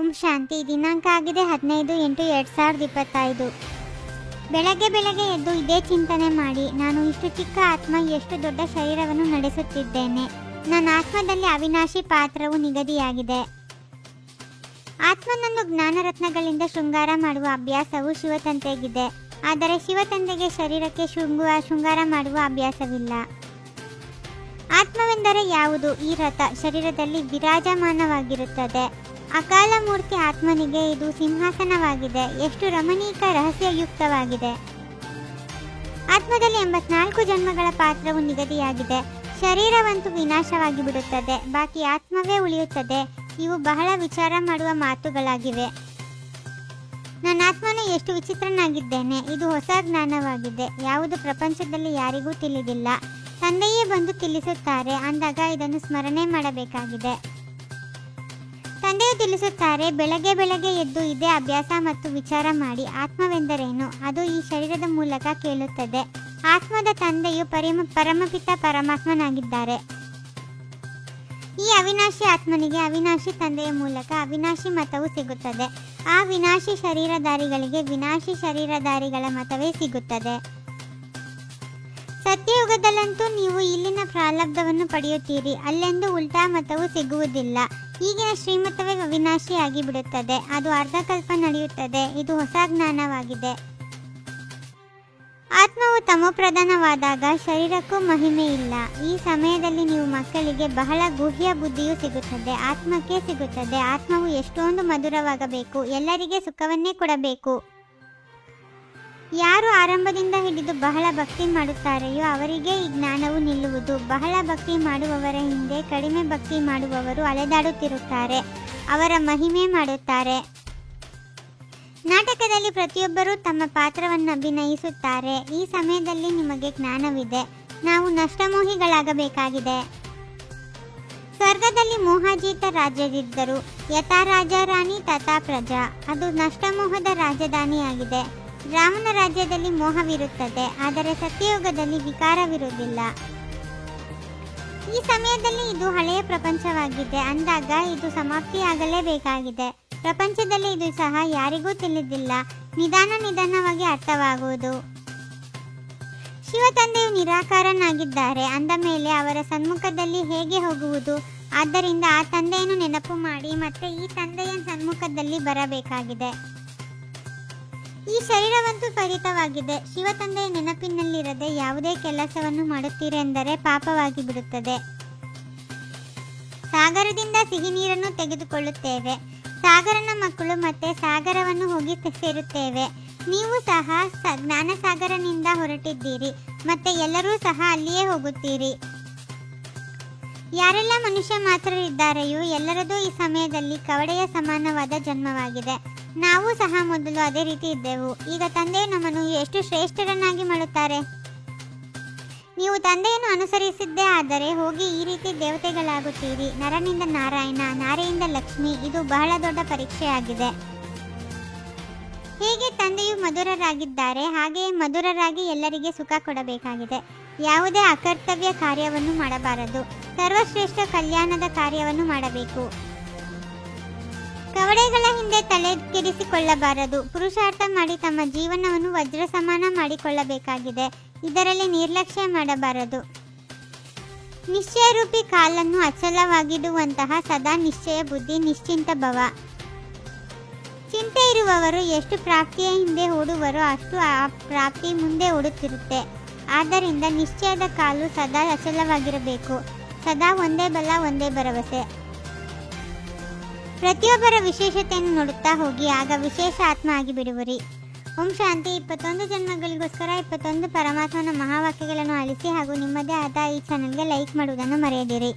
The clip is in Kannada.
ಓಂ ಶಾಂತಿ. ದಿನಾಂಕ ಆಗಿದೆ 15/8/2025. ಬೆಳಗ್ಗೆ ಎದ್ದು ಇದೇ ಚಿಂತನೆ ಮಾಡಿ, ನಾನು ಇಷ್ಟು ಚಿಕ್ಕ ಆತ್ಮ ಎಷ್ಟು ದೊಡ್ಡ ಶರೀರವನ್ನು ನಡೆಸುತ್ತಿದ್ದೇನೆ. ನನ್ನ ಆತ್ಮದಲ್ಲಿ ಅವಿನಾಶಿ ಪಾತ್ರವು ನಿಗದಿಯಾಗಿದೆ. ಆತ್ಮನನ್ನು ಜ್ಞಾನರತ್ನಗಳಿಂದ ಶೃಂಗಾರ ಮಾಡುವ ಅಭ್ಯಾಸವು ಶಿವತಂದೆಗಿದೆ. ಆದರೆ ಶಿವತಂದೆಗೆ ಶರೀರಕ್ಕೆ ಶೃಂಗಾರ ಮಾಡುವ ಅಭ್ಯಾಸವಿಲ್ಲ. ಆತ್ಮವೆಂದರೆ ಯಾವುದು? ಈ ರಥ ಶರೀರದಲ್ಲಿ ವಿರಾಜಮಾನವಾಗಿರುತ್ತದೆ. ಅಕಾಲ ಮೂರ್ತಿ ಆತ್ಮನಿಗೆ ಇದು ಸಿಂಹಾಸನವಾಗಿದೆ. ಎಷ್ಟು ರಮಣೀಕ ರಹಸ್ಯಯುಕ್ತವಾಗಿದೆ. ಆತ್ಮದಲ್ಲಿ 84 ಜನ್ಮಗಳ ಪಾತ್ರವು ನಿಗದಿಯಾಗಿದೆ. ಶರೀರವಂತೂ ವಿನಾಶವಾಗಿ ಬಿಡುತ್ತದೆ, ಬಾಕಿ ಆತ್ಮವೇ ಉಳಿಯುತ್ತದೆ. ಇವು ಬಹಳ ವಿಚಾರ ಮಾಡುವ ಮಾತುಗಳಾಗಿವೆ. ನನ್ನ ಆತ್ಮನು ಎಷ್ಟು ವಿಚಿತ್ರನಾಗಿದ್ದೇನೆ. ಇದು ಹೊಸ ಜ್ಞಾನವಾಗಿದೆ. ಯಾವುದು ಪ್ರಪಂಚದಲ್ಲಿ ಯಾರಿಗೂ ತಿಳಿದಿಲ್ಲ. ತಂದೆಯೇ ಬಂದು ತಿಳಿಸುತ್ತಾರೆ. ಅಂದಾಗ ಇದನ್ನು ಸ್ಮರಣೆ ಮಾಡಬೇಕಾಗಿದೆ. ತಂದೆಯು ತಿಳಿಸುತ್ತಾರೆ, ಬೆಳಗ್ಗೆ ಎದ್ದು ಇದೇ ಅಭ್ಯಾಸ ಮತ್ತು ವಿಚಾರ ಮಾಡಿ. ಆತ್ಮವೆಂದರೇನು? ಅದು ಈ ಶರೀರದ ಮೂಲಕ ಕೇಳುತ್ತದೆ. ಆತ್ಮದ ತಂದೆಯು ಪರಮಪಿತ ಪರಮಾತ್ಮನಾಗಿದ್ದಾರೆ. ಈ ಅವಿನಾಶಿ ಆತ್ಮನಿಗೆ ಅವಿನಾಶಿ ತಂದೆಯ ಮೂಲಕ ಅವಿನಾಶಿ ಮತವು ಸಿಗುತ್ತದೆ. ಆ ವಿನಾಶಿ ಶರೀರಧಾರಿಗಳಿಗೆ ವಿನಾಶಿ ಶರೀರಧಾರಿಗಳ ಮತವೇ ಸಿಗುತ್ತದೆ. ಸತ್ಯಯುಗದಲ್ಲಂತೂ ನೀವು ಇಲ್ಲಿನ ಪ್ರಾರಬ್ಧವನ್ನು ಪಡೆಯುತ್ತೀರಿ. ಅಲ್ಲೆಂದು ಉಲ್ಟಾ ಮತವು ಸಿಗುವುದಿಲ್ಲ. ಈಗಿನ ಶ್ರೀಮತವೇ ಅವಿನಾಶಿಯಾಗಿ ಬಿಡುತ್ತದೆ. ಅದು ಅರ್ಧಕಲ್ಪ ನಡೆಯುತ್ತದೆ. ಇದು ಹೊಸ ಜ್ಞಾನವಾಗಿದೆ. ಆತ್ಮವು ತಮೋಪ್ರಧಾನವಾದಾಗ ಶರೀರಕ್ಕೂ ಮಹಿಮೆ ಇಲ್ಲ. ಈ ಸಮಯದಲ್ಲಿ ನೀವು ಮಕ್ಕಳಿಗೆ ಬಹಳ ಗುಹ್ಯ ಬುದ್ಧಿಯು ಸಿಗುತ್ತದೆ. ಆತ್ಮಕ್ಕೆ ಸಿಗುತ್ತದೆ. ಆತ್ಮವು ಎಷ್ಟೊಂದು ಮಧುರವಾಗಬೇಕು. ಎಲ್ಲರಿಗೆ ಸುಖವನ್ನೇ ಕೊಡಬೇಕು. ಯಾರು ಆರಂಭದಿಂದ ಹಿಡಿದು ಬಹಳ ಭಕ್ತಿ ಮಾಡುತ್ತಾರೆಯೋ ಅವರಿಗೆ ಈ ಜ್ಞಾನವು ನಿಲ್ಲುವುದು. ಬಹಳ ಭಕ್ತಿ ಮಾಡುವವರ ಹಿಂದೆ ಕಡಿಮೆ ಭಕ್ತಿ ಮಾಡುವವರು ಅಲೆದಾಡುತ್ತಿರುತ್ತಾರೆ. ಅವರ ಮಹಿಮೆ ಮಾಡುತ್ತಾರೆ. ನಾಟಕದಲ್ಲಿ ಪ್ರತಿಯೊಬ್ಬರೂ ತಮ್ಮ ಪಾತ್ರವನ್ನು ಅಭಿನಯಿಸುತ್ತಾರೆ. ಈ ಸಮಯದಲ್ಲಿ ನಿಮಗೆ ಜ್ಞಾನವಿದೆ. ನಾವು ನಷ್ಟಮೋಹಿಗಳಾಗಬೇಕಾಗಿದೆ. ಸ್ವರ್ಗದಲ್ಲಿ ಮೋಹಾಜೀತ ರಾಜ್ಯದಿದ್ದರು. ಯಥಾ ರಾಜ ರಾಣಿ ತಥಾ ಪ್ರಜಾ. ಅದು ನಷ್ಟಮೋಹದ ರಾಜಧಾನಿಯಾಗಿದೆ. ರಾಮನ ರಾಜ್ಯದಲ್ಲಿ ಮೋಹವಿರುತ್ತದೆ, ಆದರೆ ಸತ್ಯಯುಗದಲ್ಲಿ ವಿಕಾರವಿರುವುದಿಲ್ಲ. ಈ ಸಮಯದಲ್ಲಿ ಇದು ಹಳೆಯ ಪ್ರಪಂಚವಾಗಿದೆ. ಅಂದಾಗ ಇದು ಸಮಾಪ್ತಿಯಾಗಲೇಬೇಕಾಗಿದೆ. ಪ್ರಪಂಚದಲ್ಲಿ ಇದು ಸಹ ಯಾರಿಗೂ ತಿಳಿದಿಲ್ಲ. ನಿಧಾನವಾಗಿ ಅರ್ಥವಾಗುವುದು. ಶಿವತಂದೆಯು ನಿರಾಕಾರನಾಗಿದ್ದಾರೆ ಅಂದ ಮೇಲೆ ಅವರ ಸನ್ಮುಖದಲ್ಲಿ ಹೇಗೆ ಹೋಗುವುದು? ಆದ್ದರಿಂದ ಆ ತಂದೆಯನ್ನು ನೆನಪು ಮಾಡಿ ಮತ್ತೆ ಈ ತಂದೆಯ ಸನ್ಮುಖದಲ್ಲಿ ಬರಬೇಕಾಗಿದೆ. ಈ ಶರೀರವಂತೂ ಪತಿತವಾಗಿದೆ. ಶಿವತಂದೆಯ ನೆನಪಿನಲ್ಲಿರದೆ ಯಾವುದೇ ಕೆಲಸವನ್ನು ಮಾಡುತ್ತೀರೆಂದರೆ ಪಾಪವಾಗಿ ಬಿಡುತ್ತದೆ. ಸಾಗರದಿಂದ ಸಿಹಿ ನೀರನ್ನು ತೆಗೆದುಕೊಳ್ಳುತ್ತೇವೆ. ಸಾಗರನ ಮಕ್ಕಳು ಮತ್ತೆ ಸಾಗರವನ್ನು ಹೋಗಿ ಸೇರುತ್ತೇವೆ. ನೀವು ಸಹ ಜ್ಞಾನಸಾಗರನಿಂದ ಹೊರಟಿದ್ದೀರಿ ಮತ್ತೆ ಎಲ್ಲರೂ ಸಹ ಅಲ್ಲಿಯೇ ಹೋಗುತ್ತೀರಿ. ಯಾರೆಲ್ಲ ಮನುಷ್ಯ ಮಾತ್ರರಿದ್ದಾರೆಯೋ ಎಲ್ಲರದೂ ಈ ಸಮಯದಲ್ಲಿ ಕವಡೆಯ ಸಮಾನವಾದ ಜನ್ಮವಾಗಿದೆ. ನಾವು ಸಹ ಮೊದಲು ಅದೇ ರೀತಿ ಇದ್ದೆವು. ಈಗ ತಂದೆಯು ನಮ್ಮನ್ನು ಎಷ್ಟು ಶ್ರೇಷ್ಠರನ್ನಾಗಿ ಮಾಡುತ್ತಾರೆ. ನೀವು ತಂದೆಯನ್ನು ಅನುಸರಿಸಿದ್ದೇ ಆದರೆ ಹೋಗಿ ಈ ರೀತಿ ದೇವತೆಗಳಾಗುತ್ತೀರಿ. ನರನಿಂದ ನಾರಾಯಣ, ನಾರೆಯಿಂದ ಲಕ್ಷ್ಮಿ. ಇದು ಬಹಳ ದೊಡ್ಡ ಪರೀಕ್ಷೆಯಾಗಿದೆ. ಹೇಗೆ ತಂದೆಯು ಮಧುರರಾಗಿದ್ದಾರೆ ಹಾಗೆಯೇ ಮಧುರರಾಗಿ ಎಲ್ಲರಿಗೆ ಸುಖ ಕೊಡಬೇಕಾಗಿದೆ. ಯಾವುದೇ ಅಕರ್ತವ್ಯ ಕಾರ್ಯವನ್ನು ಮಾಡಬಾರದು. ಸರ್ವಶ್ರೇಷ್ಠ ಕಲ್ಯಾಣದ ಕಾರ್ಯವನ್ನು ಮಾಡಬೇಕು. ಕವಡೆಗಳ ಹಿಂದೆ ತಲೆ ಕೆಡಿಸಿಕೊಳ್ಳಬಾರದು. ಪುರುಷಾರ್ಥ ಮಾಡಿ ತಮ್ಮ ಜೀವನವನ್ನು ವಜ್ರ ಸಮಾನ ಮಾಡಿಕೊಳ್ಳಬೇಕಾಗಿದೆ. ಇದರಲ್ಲಿ ನಿರ್ಲಕ್ಷ್ಯ ಮಾಡಬಾರದು. ನಿಶ್ಚಯರೂಪಿ ಕಾಲನ್ನು ಅಚಲವಾಗಿಡುವಂತಹ ಸದಾ ನಿಶ್ಚಯ ಬುದ್ಧಿ, ನಿಶ್ಚಿಂತ ಭವ. ಚಿಂತೆ ಇರುವವರು ಎಷ್ಟು ಪ್ರಾಪ್ತಿಯ ಹಿಂದೆ ಓಡುವರೋ ಅಷ್ಟು ಆ ಪ್ರಾಪ್ತಿ ಮುಂದೆ ಓಡುತ್ತಿರುತ್ತೆ. ಆದ್ದರಿಂದ ನಿಶ್ಚಯದ ಕಾಲು ಸದಾ ಅಚಲವಾಗಿರಬೇಕು. ಸದಾ ಒಂದೇ ಬಲ, ಒಂದೇ ಭರವಸೆ. ಪ್ರತಿಯೊಬ್ಬರ ವಿಶೇಷತೆಯನ್ನು ನೋಡುತ್ತಾ ಹೋಗಿ. ಆಗ ವಿಶೇಷ ಆತ್ಮ ಆಗಿ ಬಿಡುವಿರಿ. ಓಂ ಶಾಂತಿ. 21 ಜನ್ಮಗಳಿಗೋಸ್ಕರ 21 ಪರಮಾತ್ಮನ ಮಹಾವಾಕ್ಯಗಳನ್ನು ಆಲಿಸಿ ಹಾಗೂ ನಿಮ್ಮದೇ ಆದ ಈ ಚಾನಲ್ಗೆ ಲೈಕ್ ಮಾಡುವುದನ್ನು ಮರೆಯದಿರಿ.